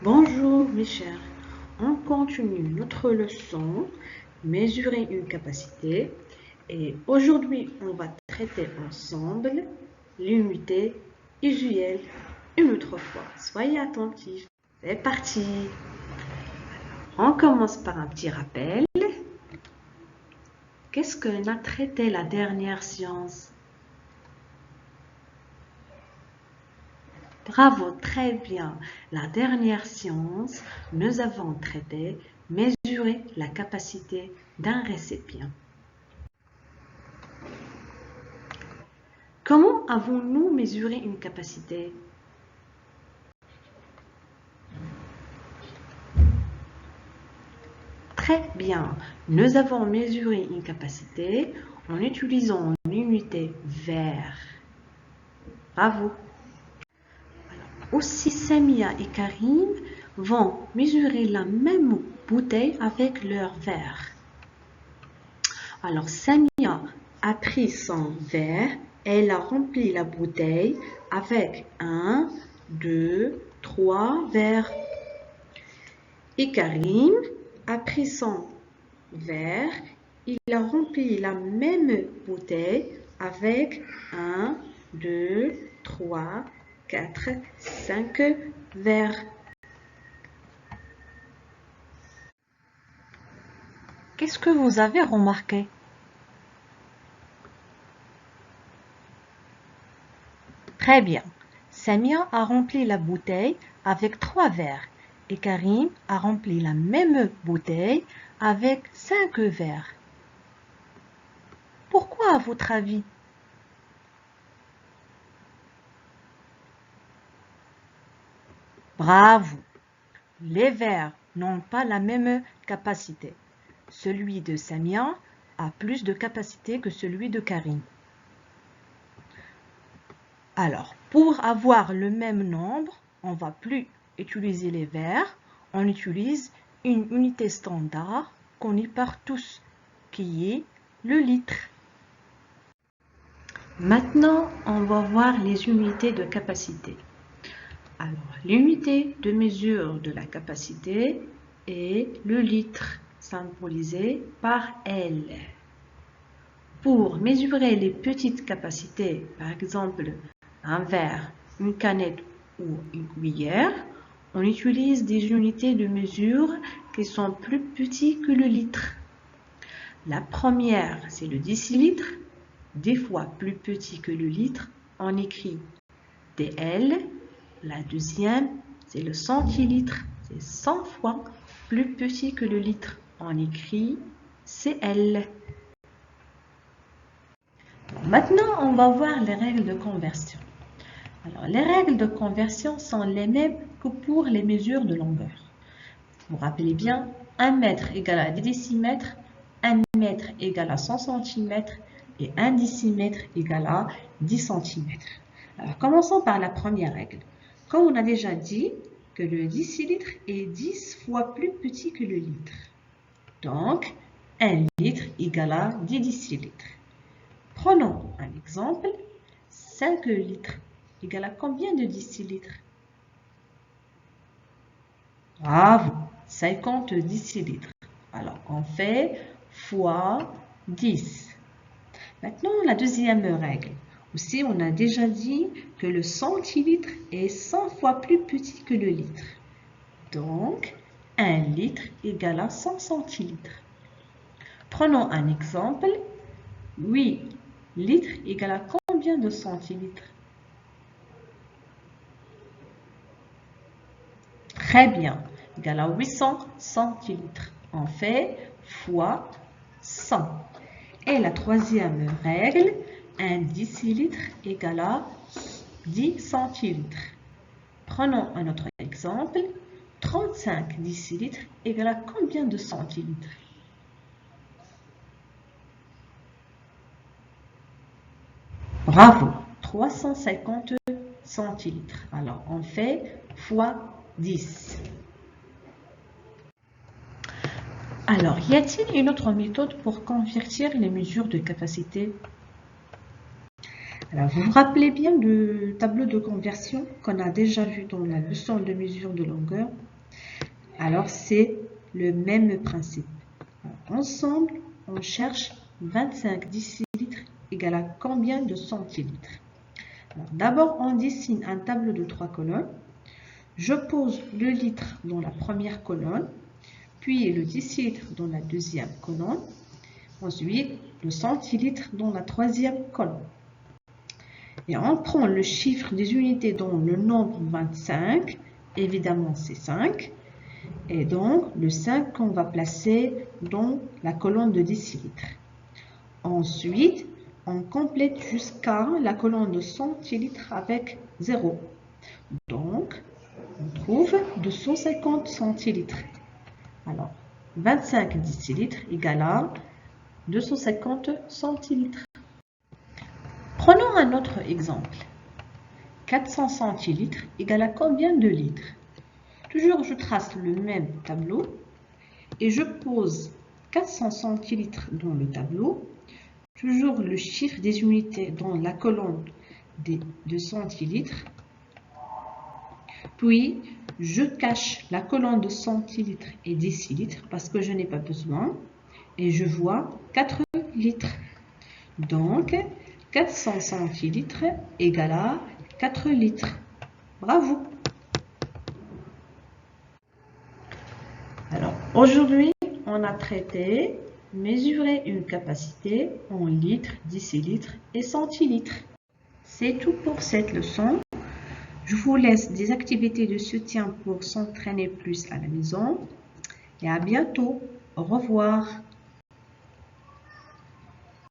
Bonjour mes chers, on continue notre leçon mesurer une capacité et aujourd'hui on va traiter ensemble l'unité usuelle une autre fois. Soyez attentifs, c'est parti. On commence par un petit rappel. Qu'est-ce qu'on a traité la dernière séance? Bravo, très bien. La dernière séance, nous avons traité mesurer la capacité d'un récipient. Comment avons-nous mesuré une capacité? Très bien. Nous avons mesuré une capacité en utilisant l'unité verre. Bravo. Aussi, Samia et Karim vont mesurer la même bouteille avec leur verre. Alors, Samia a pris son verre et elle a rempli la bouteille avec 1, 2, 3 verres. Et Karim a pris son verre, il a rempli la même bouteille avec 1, 2, 3, 4, 5 verres. Qu'est-ce que vous avez remarqué? Très bien. Samia a rempli la bouteille avec 3 verres et Karim a rempli la même bouteille avec 5 verres. Pourquoi à votre avis? Bravo! Les verres n'ont pas la même capacité. Celui de Samia a plus de capacité que celui de Karim. Alors, pour avoir le même nombre, on ne va plus utiliser les verres, on utilise une unité standard connue par tous, qui est le litre. Maintenant, on va voir les unités de capacité. Alors, l'unité de mesure de la capacité est le litre, symbolisé par L. Pour mesurer les petites capacités, par exemple un verre, une canette ou une cuillère, on utilise des unités de mesure qui sont plus petites que le litre. La première, c'est le décilitre, des fois plus petit que le litre, on écrit DL. La deuxième, c'est le centilitre, c'est 100 fois plus petit que le litre, on écrit CL. Maintenant, on va voir les règles de conversion. Alors, les règles de conversion sont les mêmes que pour les mesures de longueur. Vous vous rappelez bien, 1 mètre égale à 10 décimètres, 1 mètre égale à 100 cm et 1 décimètre égale à 10 cm. Alors, commençons par la première règle. Comme on a déjà dit que le décilitre est 10 fois plus petit que le litre. Donc, 1 litre égale à 10 décilitres. Prenons un exemple. 5 litres égale à combien de décilitres? Bravo, 50 décilitres. Alors, on fait fois 10. Maintenant, la deuxième règle. Aussi, on a déjà dit que le centilitre est 100 fois plus petit que le litre. Donc, 1 litre égale à 100 centilitres. Prenons un exemple. 8 litres égale à combien de centilitres? Très bien, égale à 800 centilitres. On fait fois 100. Et la troisième règle, 1 décilitre égale à 10 centilitres. Prenons un autre exemple. 35 décilitres égale à combien de centilitres? Bravo, 350 centilitres. Alors, on fait fois 10. Alors, y a-t-il une autre méthode pour convertir les mesures de capacité? Alors, vous vous rappelez bien du tableau de conversion qu'on a déjà vu dans la leçon de mesure de longueur? Alors, c'est le même principe. Alors, ensemble, on cherche 25 décilitres égale à combien de centilitres? D'abord, on dessine un tableau de 3 colonnes. Je pose le litre dans la première colonne, puis le décilitre dans la deuxième colonne, ensuite le centilitre dans la troisième colonne. Et on prend le chiffre des unités dans le nombre 25, évidemment c'est 5, et donc le 5 qu'on va placer dans la colonne de décilitres. Ensuite, on complète jusqu'à la colonne de centilitres avec 0. Donc, on trouve 250 centilitres. Alors, 25 décilitres égale à 250 centilitres. Prenons un autre exemple. 400 centilitres égale à combien de litres? Toujours, je trace le même tableau et je pose 400 centilitres dans le tableau. Toujours le chiffre des unités dans la colonne de centilitres. Puis, je cache la colonne de centilitres et décilitres parce que je n'ai pas besoin. Et je vois 4 litres. Donc, 400 centilitres égale à 4 litres. Bravo! Alors, aujourd'hui, on a traité mesurer une capacité en litres, décilitres et centilitres. C'est tout pour cette leçon. Je vous laisse des activités de soutien pour s'entraîner plus à la maison. Et à bientôt. Au revoir.